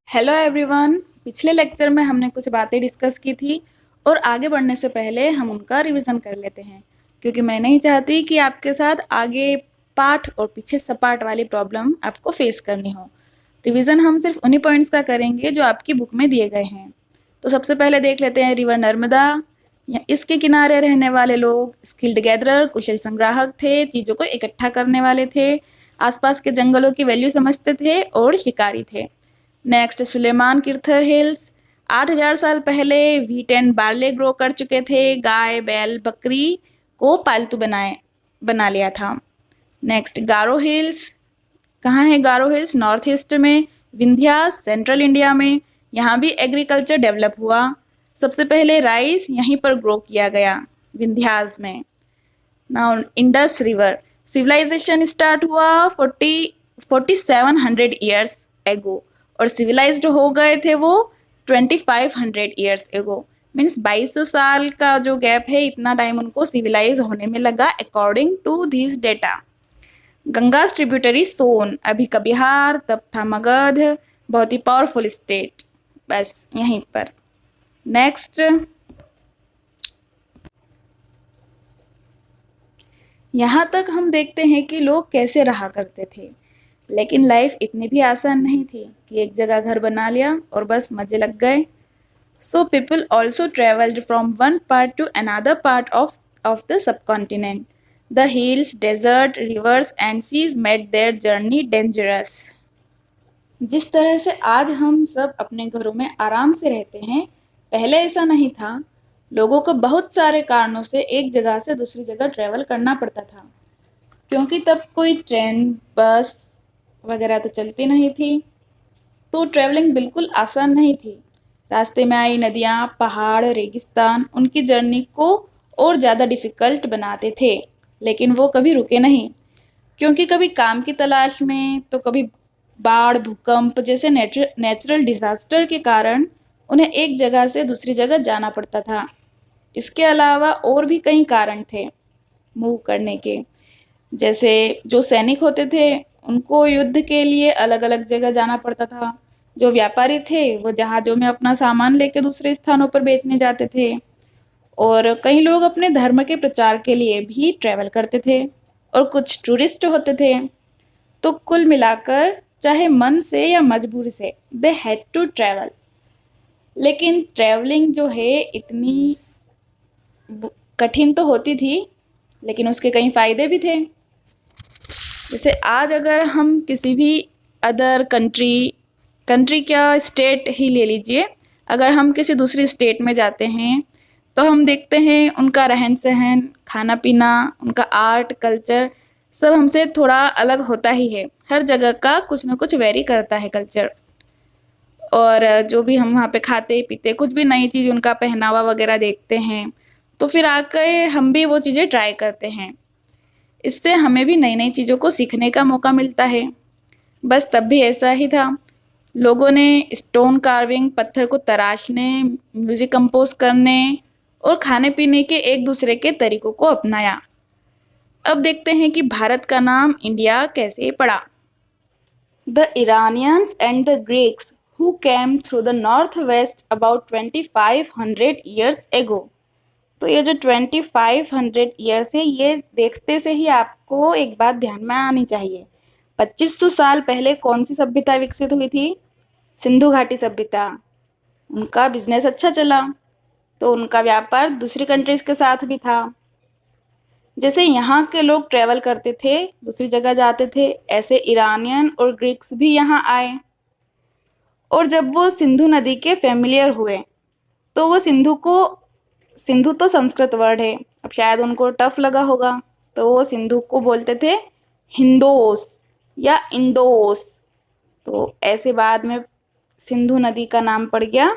Hello everyone. पिछले lecture में हमने कुछ बातें डिस्कस की थी और आगे बढ़ने से पहले हम उनका रिवीजन कर लेते हैं, क्योंकि मैं नहीं चाहती कि आपके साथ आगे पाठ और पीछे सपाट वाली प्रॉब्लम आपको फेस करनी हो। रिवीजन हम सिर्फ उन्हीं पॉइंट्स का करेंगे जो आपकी बुक में दिए गए हैं। तो सबसे पहले देख लेते हैं रिवर नर्मदा। इसके किनारे रहने वाले लोग स्किल्ड गैदरर, कुशल संग्राहक थे, चीज़ों को इकट्ठा करने वाले थे, आसपास के जंगलों की वैल्यू समझते थे और शिकारी थे। Next Suleman किर्थर hills. 8000 साल पहले व्हीट एंड बार्ले ग्रो कर चुके थे, गाय बैल बकरी को पालतू बना लिया था। नेक्स्ट गारो हिल्स। कहाँ है गारो हिल्स? नॉर्थ ईस्ट में। विंध्यास सेंट्रल इंडिया में। यहाँ भी एग्रीकल्चर डेवलप हुआ। सबसे पहले राइस यहीं पर ग्रो किया गया, विंध्यास में। Now Indus river civilization start हुआ 4700 ईयर्स एगो और सिविलाइज्ड हो गए थे वो 2500 ईयर्स एगो। मीन्स 2200 साल का जो गैप है, इतना टाइम उनको सिविलाइज होने में लगा according to this data. Ganga tributary Son, अभी का बिहार, तब था मगध, बहुत ही पावरफुल स्टेट। बस यहीं पर। नेक्स्ट, यहाँ तक हम देखते हैं कि लोग कैसे रहा करते थे, लेकिन लाइफ इतनी भी आसान नहीं थी कि एक जगह घर बना लिया और बस मजे लग गए। So people also travelled from one part to another part of the subcontinent. The hills, deserts, rivers and seas made their journey dangerous. जिस तरह से आज हम सब अपने घरों में आराम से रहते हैं, पहले ऐसा नहीं था। लोगों को बहुत सारे कारणों से एक जगह से दूसरी जगह ट्रेवल करना पड़ता था, क्योंकि तब कोई ट्रेन, बस वगैरह तो चलती नहीं थी, तो ट्रैवलिंग बिल्कुल आसान नहीं थी। रास्ते में आई नदियाँ, पहाड़, रेगिस्तान उनकी जर्नी को और ज़्यादा डिफ़िकल्ट बनाते थे, लेकिन वो कभी रुके नहीं, क्योंकि कभी काम की तलाश में तो कभी बाढ़, भूकंप जैसे नेचुरल डिज़ास्टर के कारण उन्हें एक जगह से दूसरी जगह जाना पड़ता था। इसके अलावा और भी कई कारण थे मूव करने के, जैसे जो सैनिक होते थे उनको युद्ध के लिए अलग अलग जगह जाना पड़ता था। जो व्यापारी थे वो जहाज़ों में अपना सामान लेके दूसरे स्थानों पर बेचने जाते थे, और कई लोग अपने धर्म के प्रचार के लिए भी ट्रैवल करते थे, और कुछ टूरिस्ट होते थे। तो कुल मिलाकर चाहे मन से या मजबूरी से दे हैड टू ट्रैवल। लेकिन ट्रैवलिंग जो है इतनी कठिन तो होती थी, लेकिन उसके कई फ़ायदे भी थे। जैसे आज अगर हम किसी भी अदर कंट्री क्या, स्टेट ही ले लीजिए, अगर हम किसी दूसरी स्टेट में जाते हैं तो हम देखते हैं उनका रहन सहन, खाना पीना, उनका आर्ट कल्चर सब हमसे थोड़ा अलग होता ही है। हर जगह का कुछ ना कुछ वेरी करता है कल्चर, और जो भी हम वहाँ पे खाते पीते, कुछ भी नई चीज़, उनका पहनावा वगैरह देखते हैं, तो फिर आकर हम भी वो चीज़ें ट्राई करते हैं। इससे हमें भी नई नई चीज़ों को सीखने का मौका मिलता है। बस तब भी ऐसा ही था। लोगों ने स्टोन कार्विंग, पत्थर को तराशने, म्यूज़िक कंपोज करने और खाने पीने के एक दूसरे के तरीकों को अपनाया। अब देखते हैं कि भारत का नाम इंडिया कैसे पड़ा। The Iranians and the Greeks who came through the northwest about 2500 years ago। तो ये जो 2500 ईयर्स है, ये देखते से ही आपको एक बात ध्यान में आनी चाहिए। 2500 साल पहले कौन सी सभ्यता विकसित हुई थी? सिंधु घाटी सभ्यता। उनका बिजनेस अच्छा चला, तो उनका व्यापार दूसरी कंट्रीज के साथ भी था। जैसे यहाँ के लोग ट्रेवल करते थे, दूसरी जगह जाते थे, ऐसे ईरानियन और ग्रीक्स भी यहाँ आए। और जब वो सिंधु नदी के फेमिलियर हुए, तो वो सिंधु तो संस्कृत वर्ड है, अब शायद उनको टफ लगा होगा, तो वो सिंधु को बोलते थे हिंदोस या इंडोस। तो ऐसे बाद में सिंधु नदी का नाम पड़ गया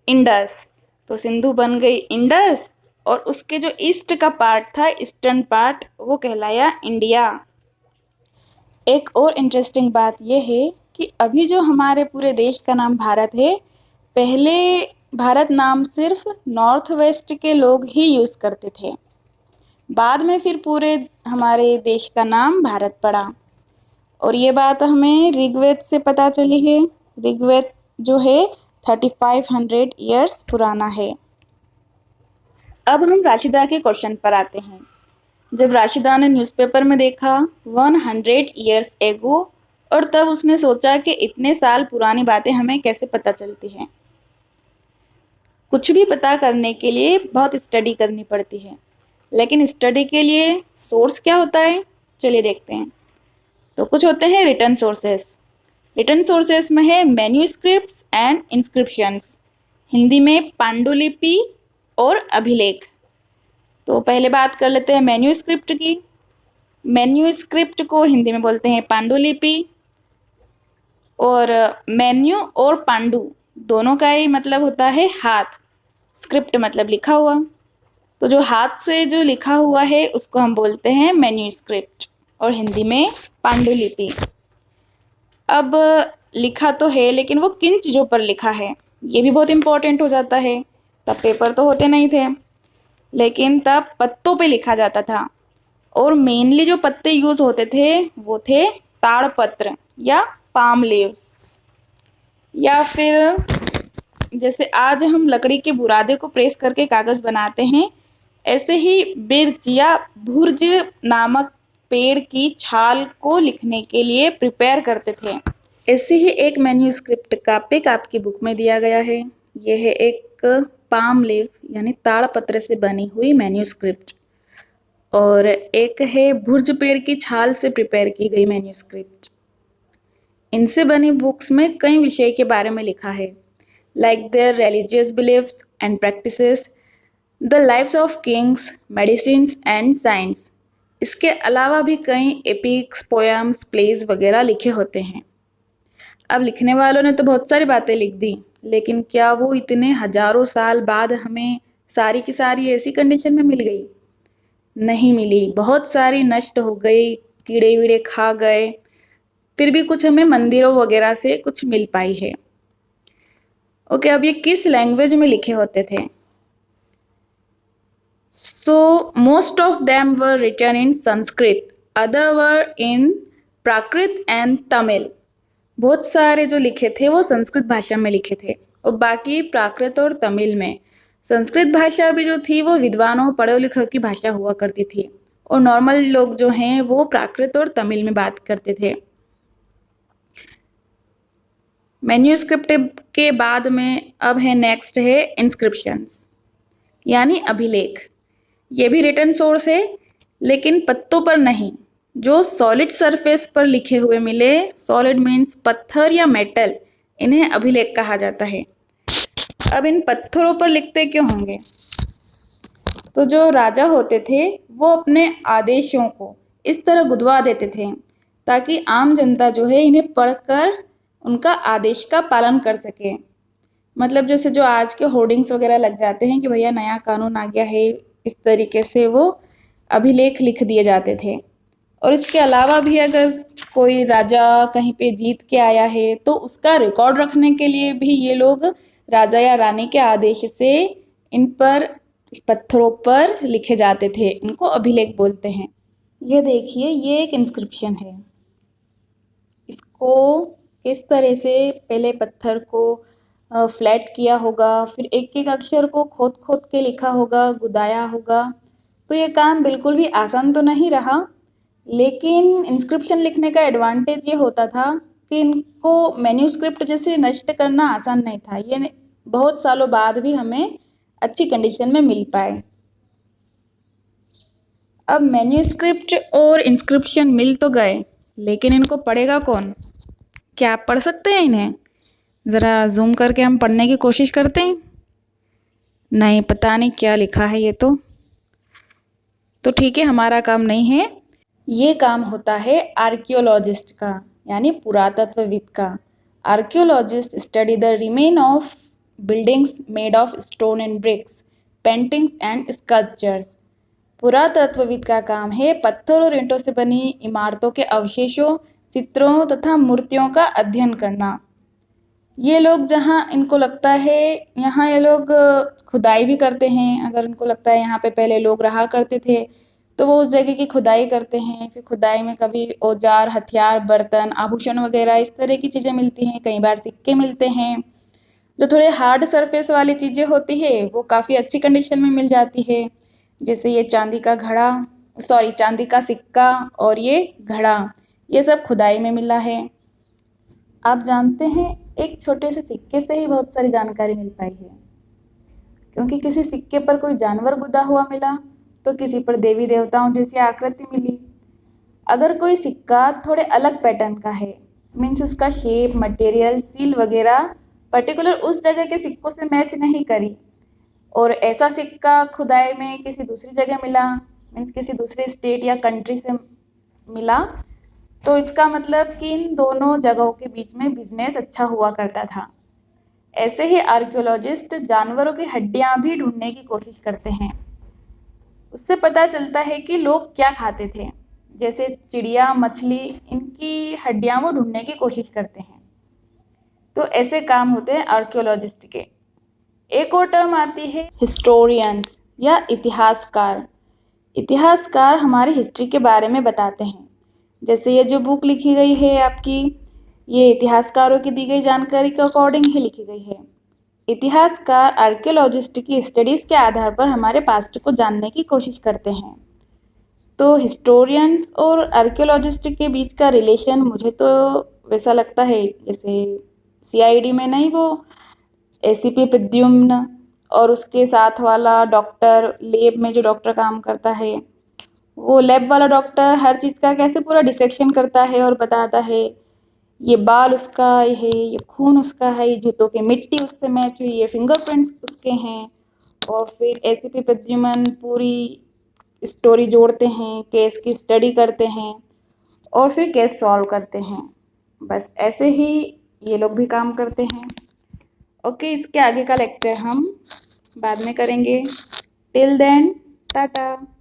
इंडस, तो सिंधु बन गई इंडस, और उसके जो ईस्ट का पार्ट था, ईस्टर्न पार्ट, वो कहलाया इंडिया। एक और इंटरेस्टिंग बात यह है कि अभी जो हमारे पूरे देश का नाम भारत है, पहले भारत नाम सिर्फ नॉर्थ वेस्ट के लोग ही यूज़ करते थे। बाद में फिर पूरे हमारे देश का नाम भारत पड़ा, और ये बात हमें ऋग्वेद से पता चली है। ऋग्वेद जो है 3500 ईयर्स पुराना है। अब हम राशिदा के क्वेश्चन पर आते हैं। जब राशिदा ने न्यूज़पेपर में देखा 100 ईयर्स एगो, और तब उसने सोचा कि इतने साल पुरानी बातें हमें कैसे पता चलती हैं। कुछ भी पता करने के लिए बहुत स्टडी करनी पड़ती है, लेकिन स्टडी के लिए सोर्स क्या होता है, चलिए देखते हैं। तो कुछ होते हैं रिटन सोर्सेस। रिटन सोर्सेस में है मैन्यूस्क्रिप्ट्स एंड इंस्क्रिप्शंस, हिंदी में पांडुलिपि और अभिलेख। तो पहले बात कर लेते हैं मैन्यूस्क्रिप्ट की। मैन्यूस्क्रिप्ट को हिंदी में बोलते हैं पांडुलिपि। और मेन्यू और पांडु दोनों का ही मतलब होता है हाथ, स्क्रिप्ट मतलब लिखा हुआ। तो जो हाथ से जो लिखा हुआ है उसको हम बोलते हैं मैन्यूस्क्रिप्ट, और हिंदी में पांडुलिपि। अब लिखा तो है, लेकिन वो किन चीज़ों पर लिखा है ये भी बहुत इम्पोर्टेंट हो जाता है। तब पेपर तो होते नहीं थे, लेकिन तब पत्तों पे लिखा जाता था, और मेनली जो पत्ते यूज़ होते थे वो थे ताड़पत्र या पाम लीव्स। या फिर जैसे आज हम लकड़ी के बुरादे को प्रेस करके कागज़ बनाते हैं, ऐसे ही बिर्च या भुर्ज नामक पेड़ की छाल को लिखने के लिए प्रिपेयर करते थे। ऐसे ही एक मैन्यूस्क्रिप्ट का पिक आपकी बुक में दिया गया है। यह है एक पाम लीफ यानी ताड़पत्र से बनी हुई मैन्यूस्क्रिप्ट, और एक है भुर्ज पेड़ की छाल से प्रिपेयर की गई मैन्यूस्क्रिप्ट। इनसे बनी बुक्स में कई विषय के बारे में लिखा है, like there religious beliefs and practices, the lives of Kings, medicines and science. इसके अलावा भी कई एपिक्स, पोएम्स, प्लेज वगैरह लिखे होते हैं। अब लिखने वालों ने तो बहुत सारी बातें लिख दी, लेकिन क्या वो इतने हजारों साल बाद हमें सारी की सारी ऐसी कंडीशन में मिल गई? नहीं मिली। बहुत सारी नष्ट हो गई, कीड़े वीड़े खा गए, फिर भी कुछ हमें मंदिरों वगैरह से कुछ मिल पाई है। ओके, अब ये किस लैंग्वेज में लिखे होते थे? So most of them were written in Sanskrit, other were in Prakrit and Tamil. बहुत सारे जो लिखे थे वो संस्कृत भाषा में लिखे थे, और बाकी प्राकृत और तमिल में। संस्कृत भाषा भी जो थी वो विद्वानों, पढ़े लिखे की भाषा हुआ करती थी, और नॉर्मल लोग जो हैं वो प्राकृत और तमिल में बात करते थे। मैन्यूस्क्रिप्ट के बाद में अब है नेक्स्ट है इंस्क्रिप्शंस यानी अभिलेख। ये भी रिटन सोर्स है, लेकिन पत्तों पर नहीं, जो सॉलिड सरफेस पर लिखे हुए मिले। सॉलिड मीन्स पत्थर या मेटल, इन्हें अभिलेख कहा जाता है। अब इन पत्थरों पर लिखते क्यों होंगे? तो जो राजा होते थे वो अपने आदेशों को इस तरह गुदवा देते थे ताकि आम जनता जो है इन्हें पढ़कर उनका आदेश का पालन कर सके। मतलब जैसे जो आज के होर्डिंग्स वगैरह लग जाते हैं कि भैया नया कानून आ गया है, इस तरीके से वो अभिलेख लिख दिए जाते थे। और इसके अलावा भी अगर कोई राजा कहीं पे जीत के आया है तो उसका रिकॉर्ड रखने के लिए भी ये लोग राजा या रानी के आदेश से इन पर पत्थरों पर लिखे जाते थे, इनको अभिलेख बोलते हैं। ये देखिए, ये एक इंस्क्रिप्शन है। इसको किस तरह से पहले पत्थर को फ्लैट किया होगा, फिर एक एक अक्षर को खोद खोद के लिखा होगा, गुदाया होगा। तो ये काम बिल्कुल भी आसान तो नहीं रहा, लेकिन इंस्क्रिप्शन लिखने का एडवांटेज ये होता था कि इनको मैन्यूस्क्रिप्ट जैसे नष्ट करना आसान नहीं था। ये बहुत सालों बाद भी हमें अच्छी कंडीशन में मिल पाए। अब मैन्यूस्क्रिप्ट और इंस्क्रिप्शन मिल तो गए, लेकिन इनको पढ़ेगा कौन? क्या आप पढ़ सकते हैं इन्हें? ज़रा जूम करके हम पढ़ने की कोशिश करते हैं। नहीं, पता नहीं क्या लिखा है ये तो ठीक है, हमारा काम नहीं है। ये काम होता है आर्कियोलॉजिस्ट का, यानी पुरातत्वविद का। Archaeologist study the remain of buildings made of stone and bricks, paintings and sculptures. पुरातत्वविद का काम है पत्थर और ईंटों से बनी इमारतों के अवशेषों, चित्रों तथा मूर्तियों का अध्ययन करना। ये लोग जहाँ इनको लगता है यहाँ ये लोग खुदाई भी करते हैं। अगर इनको लगता है यहाँ पे पहले लोग रहा करते थे तो वो उस जगह की खुदाई करते हैं। फिर खुदाई में कभी औजार, हथियार, बर्तन, आभूषण वगैरह इस तरह की चीज़ें मिलती हैं। कई बार सिक्के मिलते हैं। जो थोड़े हार्ड सरफेस वाली चीज़ें होती है वो काफ़ी अच्छी कंडीशन में मिल जाती है। जैसे ये चांदी का सिक्का और ये घड़ा, ये सब खुदाई में मिला है। आप जानते हैं एक छोटे से सिक्के से ही बहुत सारी जानकारी मिल पाई है, क्योंकि किसी सिक्के पर कोई जानवर गुदा हुआ मिला तो किसी पर देवी देवताओं जैसी आकृति मिली। अगर कोई सिक्का थोड़े अलग पैटर्न का है, मीन्स उसका शेप, मटेरियल, सील वगैरह पर्टिकुलर उस जगह के सिक्कों से मैच नहीं करी, और ऐसा सिक्का खुदाई में किसी दूसरी जगह मिला, मीन्स किसी दूसरे स्टेट या कंट्री से मिला, तो इसका मतलब कि इन दोनों जगहों के बीच में बिजनेस अच्छा हुआ करता था। ऐसे ही आर्कियोलॉजिस्ट जानवरों की हड्डियां भी ढूंढने की कोशिश करते हैं। उससे पता चलता है कि लोग क्या खाते थे, जैसे चिड़िया, मछली, इनकी हड्डियां वो ढूंढने की कोशिश करते हैं। तो ऐसे काम होते हैं आर्कियोलॉजिस्ट के। एक और टर्म आती है हिस्टोरियंस या इतिहासकार। इतिहासकार हमारी हिस्ट्री के बारे में बताते हैं। जैसे ये जो बुक लिखी गई है आपकी, ये इतिहासकारों की दी गई जानकारी के अकॉर्डिंग ही लिखी गई है। इतिहासकार आर्कियोलॉजिस्ट की स्टडीज के आधार पर हमारे पास्ट को जानने की कोशिश करते हैं। तो हिस्टोरियंस और आर्कियोलॉजिस्ट के बीच का रिलेशन मुझे तो वैसा लगता है जैसे सीआईडी में नहीं, वो एसीपी प्रद्युम्न और उसके साथ वाला डॉक्टर, लेब में जो डॉक्टर काम करता है, वो लैब वाला डॉक्टर हर चीज़ का कैसे पूरा डिसेक्शन करता है और बताता है ये बाल उसका है, ये खून उसका है, ये जूतों की मिट्टी उससे मैच हुई, ये फिंगरप्रिंट्स उसके हैं। और फिर एसीपी प्रद्युमन पूरी स्टोरी जोड़ते हैं, केस की स्टडी करते हैं और फिर केस सॉल्व करते हैं। बस ऐसे ही ये लोग भी काम करते हैं। ओके, इसके आगे का लेक्चर हम बाद में करेंगे। Till then, Tata.